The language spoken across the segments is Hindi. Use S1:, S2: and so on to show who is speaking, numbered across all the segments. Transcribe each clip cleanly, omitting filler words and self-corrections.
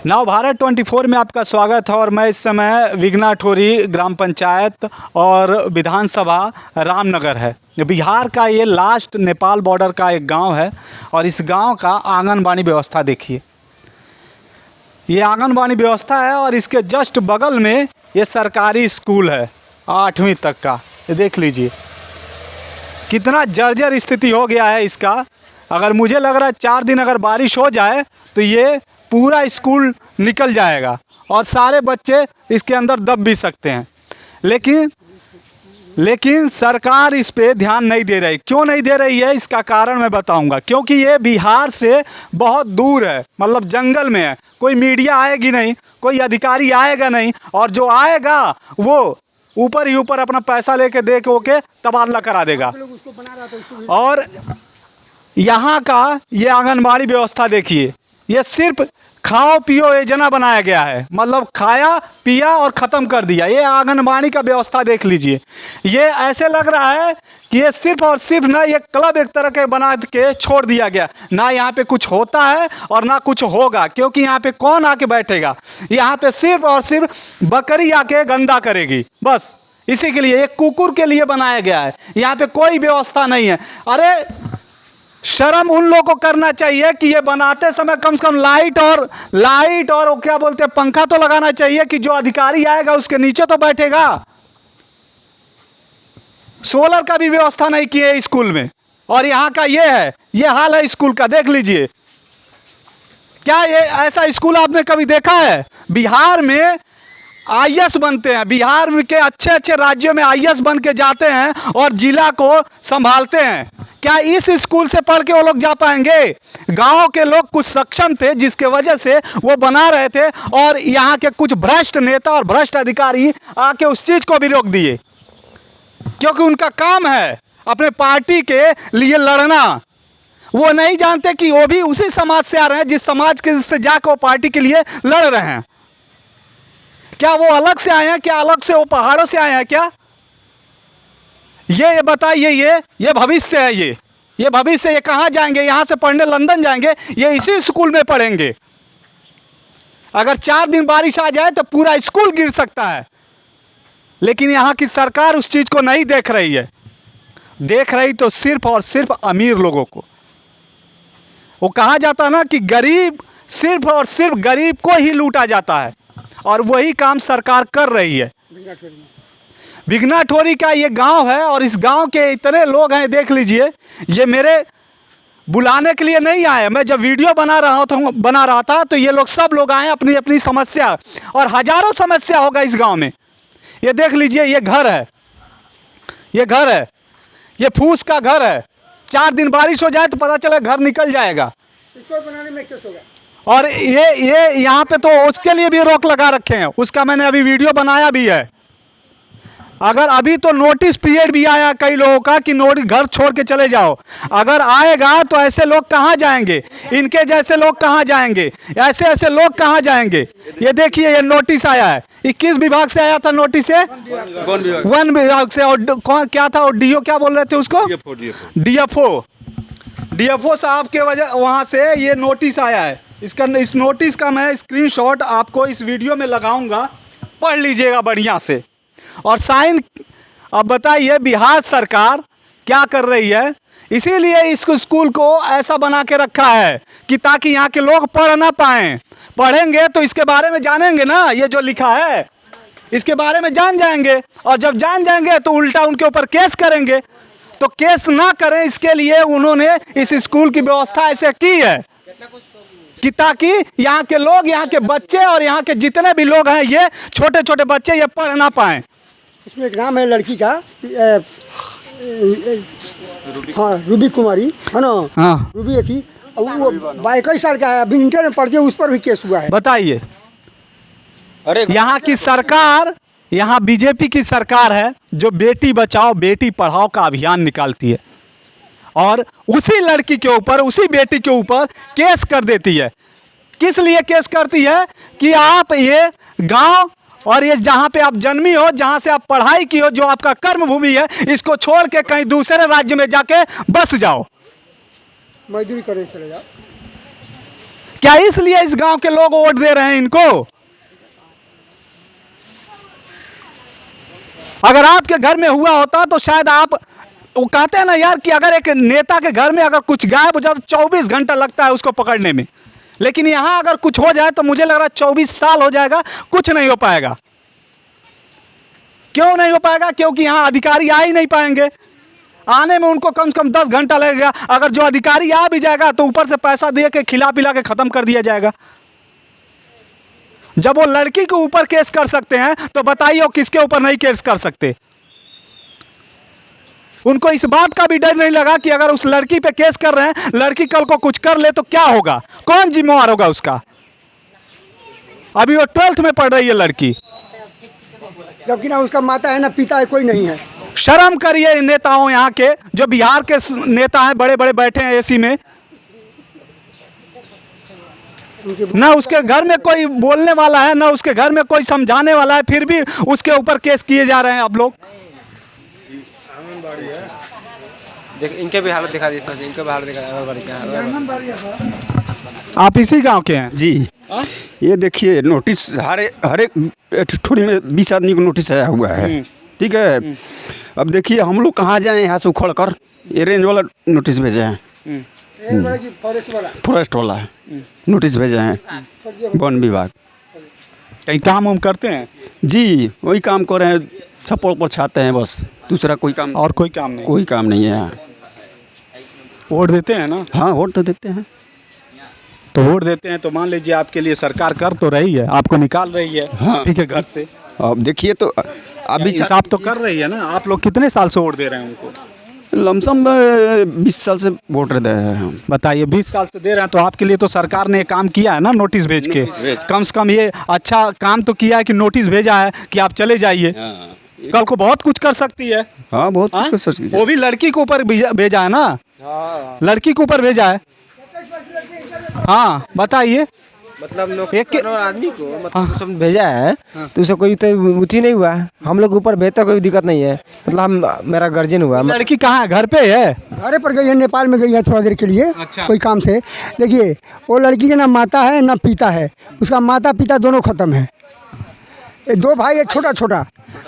S1: नवभारत 24 में आपका स्वागत है और मैं इस समय विघ्नाठोरी ग्राम पंचायत और विधानसभा रामनगर है। बिहार का ये लास्ट नेपाल बॉर्डर का एक गांव है और इस गांव का आंगनबाड़ी व्यवस्था देखिए। ये आंगनबाड़ी व्यवस्था है और इसके जस्ट बगल में ये सरकारी स्कूल है 8वीं तक का। ये देख लीजिए कितना जर्जर स्थिति हो गया है इसका। अगर मुझे लग रहा है 4 दिन अगर बारिश हो जाए तो ये पूरा स्कूल निकल जाएगा और सारे बच्चे इसके अंदर दब भी सकते हैं। लेकिन सरकार इस पे ध्यान नहीं दे रही। क्यों नहीं दे रही है इसका कारण मैं बताऊंगा। क्योंकि ये बिहार से बहुत दूर है, मतलब जंगल में है। कोई मीडिया आएगी नहीं, कोई अधिकारी आएगा नहीं, और जो आएगा वो ऊपर ही ऊपर अपना पैसा लेके दे के ओके तबादला करा देगा। और यहाँ का ये आंगनबाड़ी व्यवस्था देखिए, ये सिर्फ खाओ पियो योजना बनाया गया है, मतलब खाया पिया और ख़त्म कर दिया। ये आंगनबाड़ी का व्यवस्था देख लीजिए। ये ऐसे लग रहा है कि ये सिर्फ और सिर्फ ना ये क्लब एक तरह के बना के छोड़ दिया गया। ना यहाँ पे कुछ होता है और ना कुछ होगा, क्योंकि यहाँ पे कौन आके बैठेगा। यहाँ पे सिर्फ और सिर्फ बकरी आके गंदा करेगी, बस इसी के लिए, एक कुकुर के लिए बनाया गया है। यहाँ पे कोई व्यवस्था नहीं है। अरे शर्म उन लोगों को करना चाहिए कि ये बनाते समय कम से कम लाइट और वो क्या बोलते हैं पंखा तो लगाना चाहिए कि जो अधिकारी आएगा उसके नीचे तो बैठेगा। सोलर का भी व्यवस्था नहीं किए है स्कूल में। और यहाँ का ये हाल है स्कूल का, देख लीजिए। क्या ये ऐसा स्कूल आपने कभी देखा है? बिहार में आईएएस बनते हैं, बिहार के अच्छे अच्छे राज्यों में आईएएस बन के जाते हैं और जिला को संभालते हैं। क्या इस स्कूल से पढ़ के वो लोग जा पाएंगे? गांव के लोग कुछ सक्षम थे जिसके वजह से वो बना रहे थे, और यहाँ के कुछ भ्रष्ट नेता और भ्रष्ट अधिकारी आके उस चीज़ को भी रोक दिए, क्योंकि उनका काम है अपने पार्टी के लिए लड़ना। वो नहीं जानते कि वो भी उसी समाज से आ रहे हैं जिस समाज के से जाकर वो पार्टी के लिए लड़ रहे हैं। क्या वो अलग से आए हैं? क्या अलग से वो पहाड़ों से आए हैं क्या? ये बताइए। ये भविष्य है। ये भविष्य। ये कहाँ जाएंगे? यहाँ से पढ़ने लंदन जाएंगे? ये इसी स्कूल में पढ़ेंगे। अगर 4 दिन बारिश आ जाए तो पूरा स्कूल गिर सकता है। लेकिन यहाँ की सरकार उस चीज़ को नहीं देख रही है। देख रही तो सिर्फ और सिर्फ अमीर लोगों को। वो कहा जाता ना कि गरीब, सिर्फ और सिर्फ गरीब को ही लूटा जाता है, और वही काम सरकार कर रही है। विघ्नाठोरी का ये गांव है और इस गांव के इतने लोग हैं, देख लीजिए। ये मेरे बुलाने के लिए नहीं आए। मैं जब वीडियो बना रहा था तो ये लोग सब लोग आए अपनी अपनी समस्या, और हजारों समस्या होगा इस गांव में। ये देख लीजिए, ये घर है, ये फूस का घर है। 4 दिन बारिश हो जाए तो पता चले घर निकल जाएगा।
S2: इसको बनाने में क्या होगा?
S1: और ये यहाँ पे तो उसके लिए भी रोक लगा रखे हैं। उसका मैंने अभी वीडियो बनाया भी है। अगर अभी तो नोटिस पीरियड भी आया कई लोगों का कि घर छोड़ के चले जाओ। अगर आएगा तो ऐसे लोग कहाँ जाएंगे? इनके जैसे लोग कहाँ जाएंगे? ऐसे लोग कहाँ जाएंगे? ये देखिए, ये नोटिस आया है। 21 विभाग से आया था नोटिस है, वन विभाग से। और कौन क्या था? और डीओ क्या बोल रहे थे उसको? डीएफओ साहब के वजह वहाँ से ये नोटिस आया है। इस नोटिस का मैं स्क्रीनशॉट आपको इस वीडियो में लगाऊंगा, पढ़ लीजिएगा बढ़िया से। और साइन। अब बताइए बिहार सरकार क्या कर रही है? इसीलिए इस स्कूल को ऐसा बना के रखा है कि ताकि यहाँ के लोग पढ़ ना पाएँ। पढ़ेंगे तो इसके बारे में जानेंगे ना, ये जो लिखा है इसके बारे में जान जाएंगे, और जब जान जाएंगे तो उल्टा उनके ऊपर केस करेंगे। तो केस ना करें, इसके लिए उन्होंने इस स्कूल की व्यवस्था ऐसे की है कि ताकि यहाँ के लोग, यहाँ के बच्चे और यहाँ के जितने भी लोग हैं, ये छोटे छोटे बच्चे ये पढ़ ना पाएँ।
S2: इसमें एक नाम है लड़की का, हाँ रूबी कुमारी है ना।
S1: हाँ,
S2: रूबी थी, वो 22 साल का है, अभी इंटर में पढ़ती है, उस पर भी केस हुआ है।
S1: बताइए। अरे यहाँ की सरकार, यहाँ बीजेपी की सरकार है जो बेटी बचाओ बेटी पढ़ाओ का अभियान निकालती है, और उसी लड़की के ऊपर, उसी बेटी के ऊपर केस कर देती है। किस लिए केस करती है? कि आप ये गांव और ये जहाँ पे आप जन्मी हो, जहाँ से आप पढ़ाई की हो, जो आपका कर्म भूमि है, इसको छोड़ के कहीं दूसरे राज्य में जाके बस जाओ,
S2: मजदूरी करने चले जाओ।
S1: क्या इसलिए इस गांव के लोग वोट दे रहे हैं इनको? अगर आपके घर में हुआ होता तो शायद आप, वो कहते हैं ना यार कि अगर एक नेता के घर में अगर कुछ गायब हो जाए तो 24 घंटा लगता है उसको पकड़ने में, लेकिन यहां अगर कुछ हो जाए तो मुझे लग रहा है 24 साल हो जाएगा, कुछ नहीं हो पाएगा। क्यों नहीं हो पाएगा? क्योंकि यहां अधिकारी आ ही नहीं पाएंगे। आने में उनको कम से कम 10 घंटा लगेगा। अगर जो अधिकारी आ भी जाएगा तो ऊपर से पैसा दे के खिला पिला के खत्म कर दिया जाएगा। जब वो लड़की के ऊपर केस कर सकते हैं तो बताइए वो किसके ऊपर नहीं केस कर सकते? उनको इस बात का भी डर नहीं लगा कि अगर उस लड़की पे केस कर रहे हैं, लड़की कल को कुछ कर ले तो क्या होगा? कौन जिम्मेवार होगा उसका? अभी वो 12th में पढ़ रही है लड़की,
S2: जबकि ना उसका माता है ना पिता है, कोई नहीं है।
S1: शर्म करिए इन नेताओं यहाँ के, जो बिहार के नेता हैं, बड़े बड़े बैठे हैं एसी में, ना उसके घर में कोई बोलने वाला है, ना उसके घर में कोई समझाने वाला है, फिर भी उसके ऊपर केस किए जा रहे हैं आप लोग।
S3: देख इनके भी हालत दिखा दी, इनके भी हालत दिखा।
S1: आप इसी गांव के हैं?
S4: जी। ये देखिए नोटिस हर एक ठोड़ी में 20 आदमी को नोटिस आया हुआ है, ठीक है। अब देखिए हम लोग कहाँ जाएं यहाँ से उखड़ कर, ये रेंज वाला नोटिस भेजे हैं, फॉरेस्ट वाला नोटिस भेजे हैं, वन विभाग।
S1: कहीं काम वाम करते हैं?
S4: जी वही काम कर रहे हैं, छप्पड़ पर छाते हैं बस, दूसरा कोई काम,
S1: और कोई काम नहीं?
S4: कोई काम नहीं है यहाँ।
S1: वोट देते हैं ना?
S4: हाँ वोट तो देते हैं।
S1: तो वोट देते हैं तो मान लीजिए आपके लिए सरकार कर तो रही है, आपको निकाल रही है
S4: हाँ।
S1: ठीक है घर से।
S4: अब देखिए तो अभी
S1: हिसाब तो कर रही है ना। आप लोग कितने साल से वोट दे रहे हैं उनको?
S4: लमसम 20 साल से वोट दे रहे हैं हम।
S1: बताइए 20 साल से दे रहे हैं तो आपके लिए तो सरकार ने काम किया है ना, नोटिस भेज के। कम से कम ये अच्छा काम तो किया है कि नोटिस भेजा है कि आप चले जाइए। कल को बहुत कुछ कर सकती है।
S4: हाँ बहुत
S1: हाँ?
S4: कुछ सोच
S1: वो भी लड़की के ऊपर भेजा है ना, लड़की के ऊपर भेजा है। हाँ बताइए।
S3: मतलब
S1: एक
S3: आदमी को मतलब सब भेजा है तो उसे कोई तो उठी नहीं हुआ, हम लोग ऊपर भेजता कोई दिक्कत नहीं है। मतलब हम मेरा गार्जियन हुआ।
S1: लड़की कहाँ है? घर पे है?
S2: घरे पर गई है, नेपाल में गई है थोड़ा देर के लिए।
S1: अच्छा।
S2: कोई काम से। देखिए वो लड़की के ना माता है ना पिता है, उसका माता पिता दोनों खत्म है। ये 2 भाई है छोटा छोटा,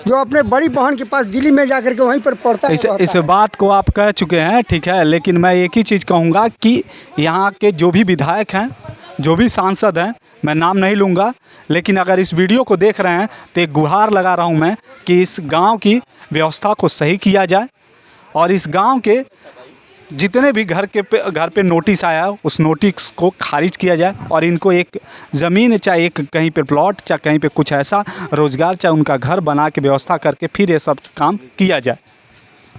S2: जो अपने बड़ी बहन के पास दिल्ली में जाकर के वहीं पर पढ़ता है।
S1: इस बात को आप कह चुके हैं, ठीक है, लेकिन मैं एक ही चीज़ कहूँगा कि यहाँ के जो भी विधायक हैं, जो भी सांसद हैं, मैं नाम नहीं लूँगा, लेकिन अगर इस वीडियो को देख रहे हैं तो एक गुहार लगा रहा हूँ मैं कि इस गांव की व्यवस्था को सही किया जाए और इस गांव के जितने भी घर पे नोटिस आया है उस नोटिस को खारिज किया जाए और इनको एक ज़मीन, चाहे एक कहीं पे प्लॉट, चाहे कहीं पे कुछ ऐसा रोज़गार, चाहे उनका घर बना के व्यवस्था करके फिर ये सब काम किया जाए।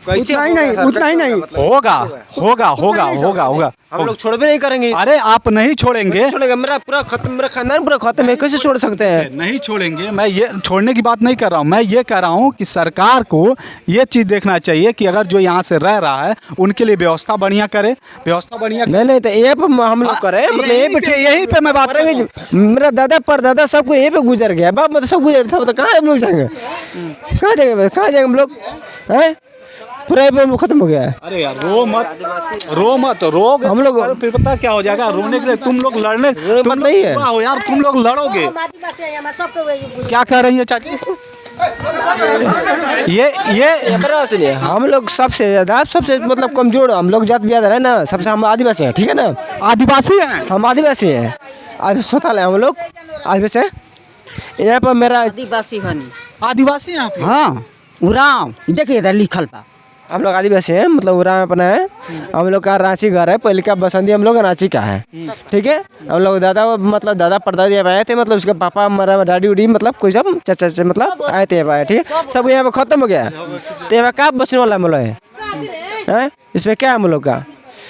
S2: उतना ही नहीं, उतना ही नहीं
S1: होगा होगा होगा होगा होगा।
S3: हम लोग छोड़ भी नहीं करेंगे।
S1: अरे आप नहीं छोड़ेंगे?
S3: छोड़ेंगे? मेरा पूरा खत्म, मेरा खानदान पूरा खत्म है, कैसे छोड़ सकते हैं?
S1: नहीं छोड़ेंगे। मैं ये छोड़ने की बात नहीं कर रहा हूँ, मैं ये कह रहा हूँ कि सरकार को ये चीज़ देखना चाहिए कि अगर जो यहाँ से रह रहा है उनके लिए व्यवस्था बढ़िया करे, व्यवस्था बढ़िया।
S3: नहीं तो ये पे हम लोग करें, मतलब
S1: यहीं पे मैं बात
S3: करेंगे। मेरा दादा परदादा सबको यहीं पे गुजर गया, बाप मतलब सब गुजर था, तो कहाँ हम लोग जाएंगे? कहाँ जाएंगे हम लोग? हैं पूरा खत्म हो गया है।
S1: अरे यार रो मत
S3: हम लोग
S1: फिर पता क्या हो जाएगा, रोने के लिए तुम लोग लड़ने, तुम लोग
S3: नहीं है
S1: हो यार, तुम लोग लड़ोगे। क्या कह रही है चाची? ये
S3: हम लोग सबसे ज्यादा, सबसे मतलब कमजोर हम लोग जात बियाद है ना, सबसे हम आदिवासी हैं, ठीक है ना?
S1: आदिवासी हैं
S3: हम, आदिवासी हैं, आदिवासी हम लोग आदिवासी हैं। यहाँ पर मेरा
S5: आदिवासी हनी।
S1: आदिवासी हैं आप?
S5: हाँ उराव, देखिए इधर लिखल बा।
S3: हम लोग आदिवासी हैं, मतलब उराव अपना है। हम लोग का रांची घर है, पहले का बसंती हम लोग रांची का है, ठीक है। हम लोग दादा मतलब दादा परदादा जब आए थे, मतलब उसके पापा मरा, डैडी उडी मतलब कोई सब चाचा से मतलब आए थे, आए, ठीक है। सब यहाँ पे खत्म हो गया तो यहाँ क्या बचने वाला हम लोग है? इसमें क्या है हम लोग का?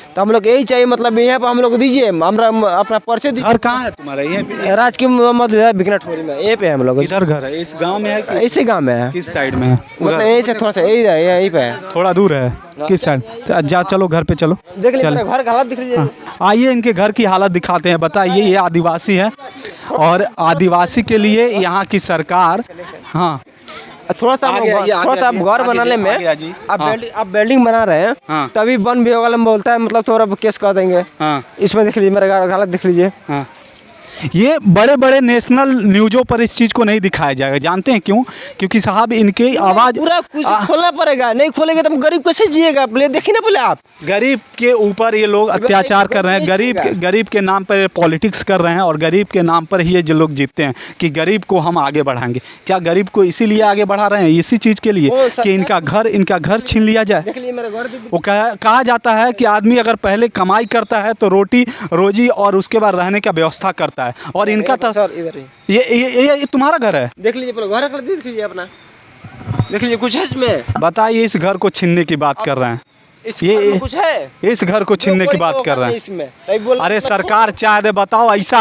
S3: तो हम लोग यही चाहिए, मतलब यहाँ पर हम लोग दीजिए, हमरा अपना परिचय दीजिए।
S1: घर कहाँ है तुम्हारा? ये
S3: राजकीय मतलब बिकना ठोरी में, ये पे हम लोग।
S1: इधर घर है? इस गांव में है कि
S3: इसी गांव में है?
S1: किस साइड में है?
S3: मतलब यही से थोड़ा सा यही पे है,
S1: थोड़ा दूर है। किस साइड? जा चलो घर पे चलो,
S3: देख लीजिए घर का हालत दिख रही है।
S1: आइए इनके घर की हालत दिखाते हैं। बताइए, ये आदिवासी है और आदिवासी के लिए यहाँ की सरकार, हाँ
S3: थोड़ा सा
S1: आगे आइए,
S3: थोड़ा सा
S1: आगे
S3: घर
S1: आइए,
S3: बनाने
S1: आगे
S3: में
S1: आगे आइए।
S3: आप
S1: हाँ।
S3: बिल्डिंग बना रहे हैं
S1: हाँ।
S3: तभी वन विभाग वाला में बोलता है मतलब थोड़ा केस कर देंगे।
S1: हाँ
S3: इसमें देख लीजिए मेरा गलत देख लीजिए।
S1: हाँ ये बड़े बड़े नेशनल न्यूज़ों पर इस चीज़ को नहीं दिखाया जाएगा। जानते हैं क्यों? क्योंकि साहब इनकी आवाज़
S3: पूरा कुछ खोलना पड़ेगा, नहीं खोलेंगे तो हम गरीब कैसे जिएगा? पहले देखिए ना पहले आप।
S1: गरीब के ऊपर ये लोग अत्याचार कर रहे हैं, गरीब के नाम पर पॉलिटिक्स कर रहे हैं और गरीब के नाम पर ही ये जो लोग जीतते हैं कि गरीब को हम आगे बढ़ाएंगे। क्या गरीब को इसीलिए आगे बढ़ा रहे हैं? इसी चीज़ के लिए कि इनका घर छीन लिया जाए।
S3: देख लीजिए मेरा घर
S1: वो कहा जाता है कि आदमी अगर पहले कमाई करता है तो रोटी रोजी और उसके बाद रहने का व्यवस्था करता है, और इनका
S3: सर इधर ही
S1: ये तुम्हारा घर है।
S3: देख लीजिए पहले घर कर देख लीजिए अपना, देख लीजिए कुछ है इसमें।
S1: बताइए, इस घर को छीनने की बात कर रहे हैं।
S3: इस घर में कुछ है?
S1: इस घर को छीनने की बात कर रहे हैं।
S3: इसमें तभी बोल
S1: अरे सरकार चाहे दे, बताओ ऐसा